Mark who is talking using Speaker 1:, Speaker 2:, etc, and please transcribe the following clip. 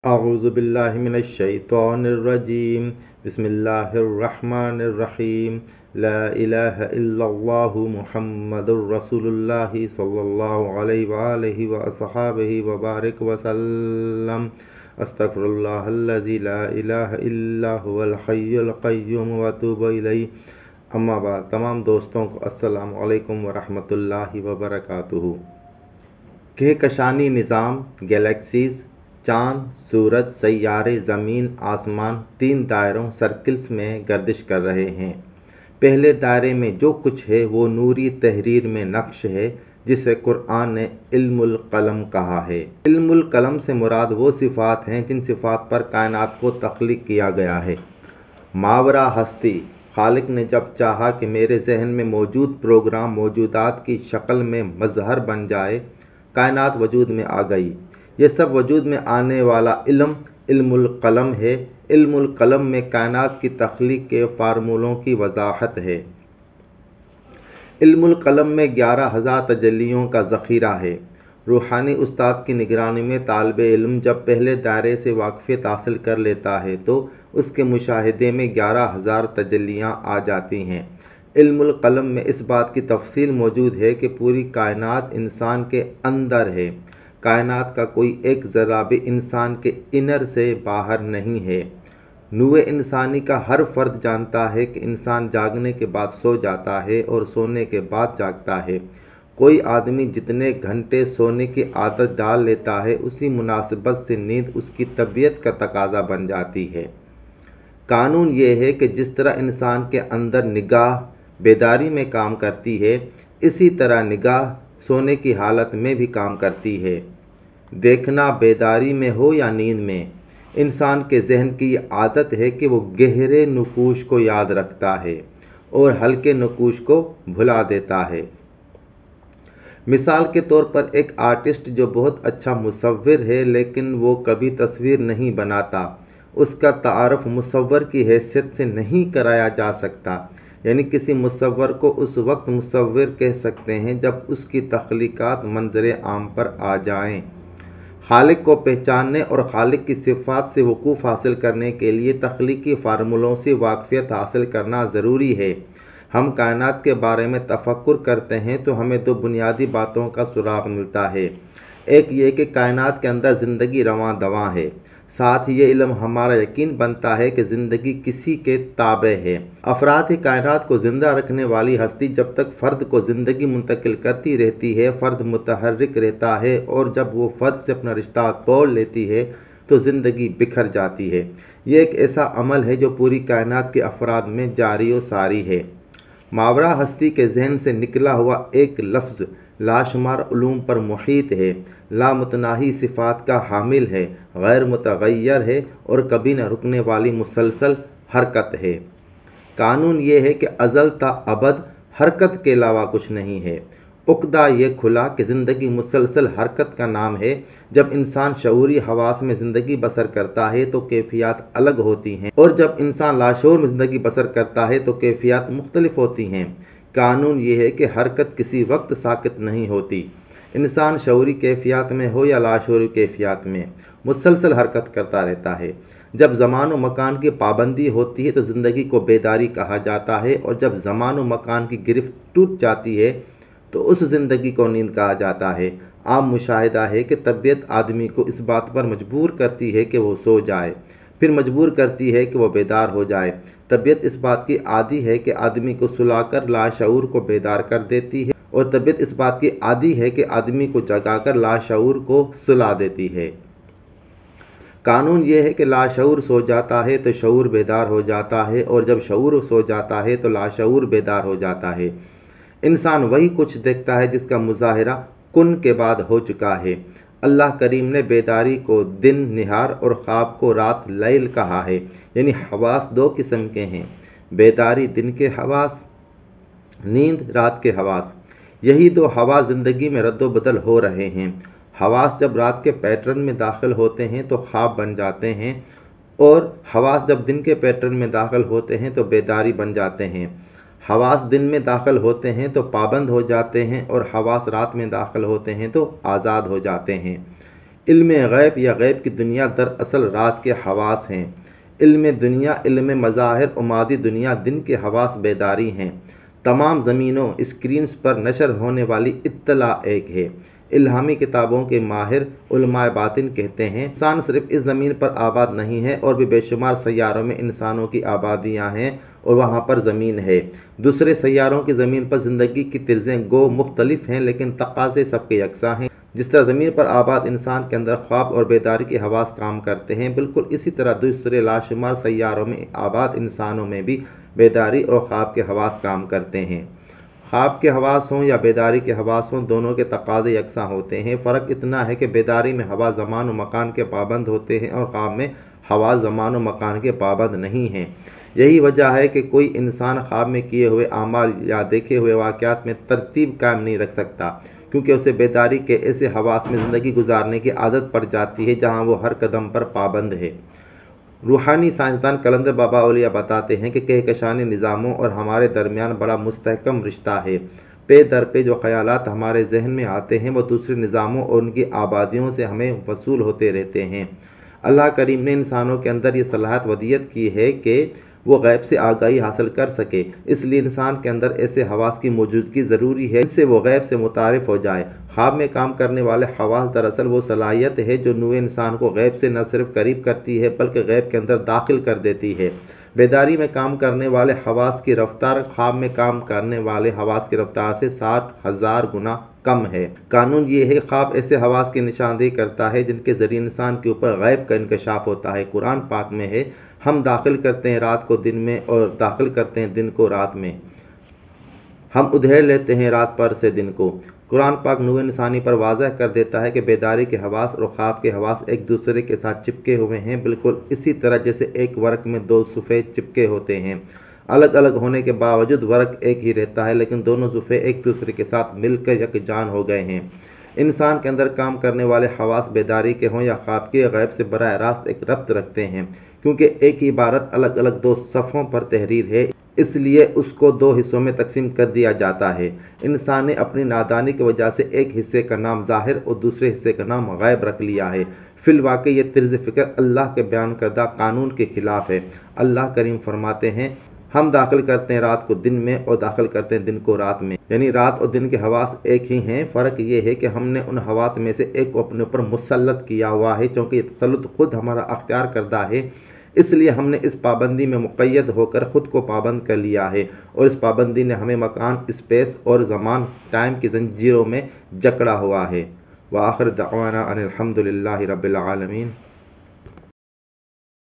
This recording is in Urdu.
Speaker 1: اعوذ باللہ من الشیطان الرجیم بسم اللہ الرحمن الرحیم لا الہ الا اللہ محمد الرسول اللہ صلی اللہ علیہ وآلہ وصحابہ وبارک وسلم استغفر اللہ الذی لا الہ الا هو الحی القیوم واتوب الیہ۔ اما بعد، تمام دوستوں کو السلام علیکم ورحمۃ اللہ وبرکاتہ۔ کہکشانی نظام، گیلیکسیز، چاند، سورج، سیارے، زمین، آسمان 3 دائروں سرکلز میں گردش کر رہے ہیں۔ پہلے دائرے میں جو کچھ ہے وہ نوری تحریر میں نقش ہے، جسے قرآن نے علم القلم کہا ہے۔ علم القلم سے مراد وہ صفات ہیں جن صفات پر کائنات کو تخلیق کیا گیا ہے۔ ماورا ہستی، خالق نے جب چاہا کہ میرے ذہن میں موجود پروگرام موجودات کی شکل میں مظہر بن جائے، کائنات وجود میں آ گئی۔ یہ سب وجود میں آنے والا علم علم القلم ہے۔ علم القلم میں کائنات کی تخلیق کے فارمولوں کی وضاحت ہے۔ علم القلم میں 11,000 تجلیوں کا ذخیرہ ہے۔ روحانی استاد کی نگرانی میں طالب علم جب پہلے دائرے سے واقفیت حاصل کر لیتا ہے تو اس کے مشاہدے میں 11,000 تجلیاں آ جاتی ہیں۔ علم القلم میں اس بات کی تفصیل موجود ہے کہ پوری کائنات انسان کے اندر ہے۔ کائنات کا کوئی ایک ذرہ بھی انسان کے انر سے باہر نہیں ہے۔ نوع انسانی کا ہر فرد جانتا ہے کہ انسان جاگنے کے بعد سو جاتا ہے اور سونے کے بعد جاگتا ہے۔ کوئی آدمی جتنے گھنٹے سونے کی عادت ڈال لیتا ہے، اسی مناسبت سے نیند اس کی طبیعت کا تقاضا بن جاتی ہے۔ قانون یہ ہے کہ جس طرح انسان کے اندر نگاہ بیداری میں کام کرتی ہے، اسی طرح نگاہ سونے کی حالت میں بھی کام کرتی ہے۔ دیکھنا بیداری میں ہو یا نیند میں، انسان کے ذہن کی یہ عادت ہے کہ وہ گہرے نقوش کو یاد رکھتا ہے اور ہلکے نقوش کو بھلا دیتا ہے۔ مثال کے طور پر ایک آرٹسٹ جو بہت اچھا مصور ہے لیکن وہ کبھی تصویر نہیں بناتا، اس کا تعارف مصور کی حیثیت سے نہیں کرایا جا سکتا۔ یعنی کسی مصور کو اس وقت مصور کہہ سکتے ہیں جب اس کی تخلیقات منظر عام پر آ جائیں۔ خالق کو پہچاننے اور خالق کی صفات سے وقوف حاصل کرنے کے لیے تخلیقی فارمولوں سے واقفیت حاصل کرنا ضروری ہے۔ ہم کائنات کے بارے میں تفکر کرتے ہیں تو ہمیں 2 بنیادی باتوں کا سراغ ملتا ہے۔ ایک یہ کہ کائنات کے اندر زندگی رواں دواں ہے، ساتھ ہی یہ علم ہمارا یقین بنتا ہے کہ زندگی کسی کے تابع ہے۔ افراد کائنات کو زندہ رکھنے والی ہستی جب تک فرد کو زندگی منتقل کرتی رہتی ہے، فرد متحرک رہتا ہے، اور جب وہ فرد سے اپنا رشتہ توڑ لیتی ہے تو زندگی بکھر جاتی ہے۔ یہ ایک ایسا عمل ہے جو پوری کائنات کے افراد میں جاری و ساری ہے۔ ماورا ہستی کے ذہن سے نکلا ہوا ایک لفظ لاشمار علوم پر محیط ہے، لامتناہی صفات کا حامل ہے، غیر متغیر ہے اور کبھی نہ رکنے والی مسلسل حرکت ہے۔ قانون یہ ہے کہ ازل تا ابد حرکت کے علاوہ کچھ نہیں ہے۔ عقدہ یہ کھلا کہ زندگی مسلسل حرکت کا نام ہے۔ جب انسان شعوری حواس میں زندگی بسر کرتا ہے تو کیفیات الگ ہوتی ہیں، اور جب انسان لاشعور میں زندگی بسر کرتا ہے تو کیفیات مختلف ہوتی ہیں۔ قانون یہ ہے کہ حرکت کسی وقت ساکت نہیں ہوتی۔ انسان شعوری کیفیات میں ہو یا لاشعوری کیفیات میں، مسلسل حرکت کرتا رہتا ہے۔ جب زمان و مکان کی پابندی ہوتی ہے تو زندگی کو بیداری کہا جاتا ہے، اور جب زمان و مکان کی گرفت ٹوٹ جاتی ہے تو اس زندگی کو نیند کہا جاتا ہے۔ عام مشاہدہ ہے کہ طبیعت آدمی کو اس بات پر مجبور کرتی ہے کہ وہ سو جائے، پھر مجبور کرتی ہے کہ وہ بیدار ہو جائے۔ طبیعت اس بات کی عادی ہے کہ آدمی کو سلا کر لاشعور کو بیدار کر دیتی ہے، اور طبیعت اس بات کی عادی ہے کہ آدمی کو جگا کر لاشعور کو سلا دیتی ہے۔ قانون یہ ہے کہ لاشعور سو جاتا ہے تو شعور بیدار ہو جاتا ہے، اور جب شعور سو جاتا ہے تو لاشعور بیدار ہو جاتا ہے۔ انسان وہی کچھ دیکھتا ہے جس کا مظاہرہ کن کے بعد ہو چکا ہے۔ اللہ کریم نے بیداری کو دن نہار اور خواب کو رات لیل کہا ہے۔ یعنی حواس 2 قسم کے ہیں، بیداری دن کے حواس، نیند رات کے حواس۔ یہی 2 حواس زندگی میں رد و بدل ہو رہے ہیں۔ حواس جب رات کے پیٹرن میں داخل ہوتے ہیں تو خواب بن جاتے ہیں، اور حواس جب دن کے پیٹرن میں داخل ہوتے ہیں تو بیداری بن جاتے ہیں۔ حواس دن میں داخل ہوتے ہیں تو پابند ہو جاتے ہیں، اور حواس رات میں داخل ہوتے ہیں تو آزاد ہو جاتے ہیں۔ علم غیب یا غیب کی دنیا دراصل رات کے حواس ہیں۔ علم دنیا، علم مظاہر و مادی دنیا، دن کے حواس بیداری ہیں۔ تمام زمینوں اسکرینز پر نشر ہونے والی اطلاع ایک ہے۔ الہامی کتابوں کے ماہر علماء باطن کہتے ہیں انسان صرف اس زمین پر آباد نہیں ہے، اور بھی بے شمار سیاروں میں انسانوں کی آبادیاں ہیں اور وہاں پر زمین ہے۔ دوسرے سیاروں کی زمین پر زندگی کی طرزیں گو مختلف ہیں، لیکن تقاضے سب کے یکساں ہیں۔ جس طرح زمین پر آباد انسان کے اندر خواب اور بیداری کے حواس کام کرتے ہیں، بالکل اسی طرح دوسرے لاشمار سیاروں میں آباد انسانوں میں بھی بیداری اور خواب کے حواس کام کرتے ہیں۔ خواب کے حواس ہوں یا بیداری کے حواس ہوں، دونوں کے تقاضے یکساں ہوتے ہیں۔ فرق اتنا ہے کہ بیداری میں حواس زمان و مکان کے پابند ہوتے ہیں اور خواب میں حواس زمان و مکان کے پابند نہیں ہیں۔ یہی وجہ ہے کہ کوئی انسان خواب میں کیے ہوئے اعمال یا دیکھے ہوئے واقعات میں ترتیب قائم نہیں رکھ سکتا، کیونکہ اسے بیداری کے ایسے حواس میں زندگی گزارنے کی عادت پڑ جاتی ہے جہاں وہ ہر قدم پر پابند ہے۔ روحانی سائنسدان قلندر بابا اولیاء بتاتے ہیں کہ کہکشانی نظاموں اور ہمارے درمیان بڑا مستحکم رشتہ ہے۔ پے در پہ جو خیالات ہمارے ذہن میں آتے ہیں وہ دوسرے نظاموں اور ان کی آبادیوں سے ہمیں وصول ہوتے رہتے ہیں۔ اللہ کریم نے انسانوں کے اندر یہ صلاحیت ودیت کی ہے کہ وہ غیب سے آگاہی حاصل کر سکے، اس لیے انسان کے اندر ایسے حواس کی موجودگی ضروری ہے جن سے وہ غیب سے متعارف ہو جائے۔ خواب میں کام کرنے والے حواس دراصل وہ صلاحیت ہے جو نوع انسان کو غیب سے نہ صرف قریب کرتی ہے بلکہ غیب کے اندر داخل کر دیتی ہے۔ بیداری میں کام کرنے والے حواس کی رفتار خواب میں کام کرنے والے حواس کی رفتار سے 60,000 گنا کم ہے۔ قانون یہ ہے کہ خواب ایسے حواس کی نشاندہی کرتا ہے جن کے ذریعے انسان کے اوپر غیب کا انکشاف ہوتا ہے۔ قرآن پاک میں ہے، ہم داخل کرتے ہیں رات کو دن میں اور داخل کرتے ہیں دن کو رات میں، ہم ادھیڑ لیتے ہیں رات پر سے دن کو۔ قرآن پاک نوع انسانی پر واضح کر دیتا ہے کہ بیداری کے حواس اور خواب کے حواس ایک دوسرے کے ساتھ چپکے ہوئے ہیں، بالکل اسی طرح جیسے ایک ورق میں دو صفحے چپکے ہوتے ہیں۔ الگ الگ ہونے کے باوجود ورق ایک ہی رہتا ہے، لیکن دونوں صفحے ایک دوسرے کے ساتھ مل کر یکجان ہو گئے ہیں۔ انسان کے اندر کام کرنے والے حواس بیداری کے ہوں یا خواب کے، غیب سے براہ راست ایک ربط رکھتے ہیں، کیونکہ ایک ہی عبارت الگ الگ دو صفحوں پر تحریر ہے، اس لیے اس کو دو حصوں میں تقسیم کر دیا جاتا ہے۔ انسان نے اپنی نادانی کی وجہ سے ایک حصے کا نام ظاہر اور دوسرے حصے کا نام غیب رکھ لیا ہے۔ فی الواقع یہ طرز فکر اللہ کے بیان کردہ قانون کے خلاف ہے۔ اللہ کریم فرماتے ہیں، ہم داخل کرتے ہیں رات کو دن میں اور داخل کرتے ہیں دن کو رات میں، یعنی رات اور دن کے حواس ایک ہی ہیں۔ فرق یہ ہے کہ ہم نے ان حواس میں سے ایک کو اپنے اوپر مسلط کیا ہوا ہے، چونکہ یہ تسلط خود ہمارا اختیار کردہ ہے، اس لیے ہم نے اس پابندی میں مقید ہو کر خود کو پابند کر لیا ہے، اور اس پابندی نے ہمیں مکان، اسپیس اور زمان ٹائم کی زنجیروں میں جکڑا ہوا ہے۔ وآخر دعوانا ان الحمد للہ رب العالمین۔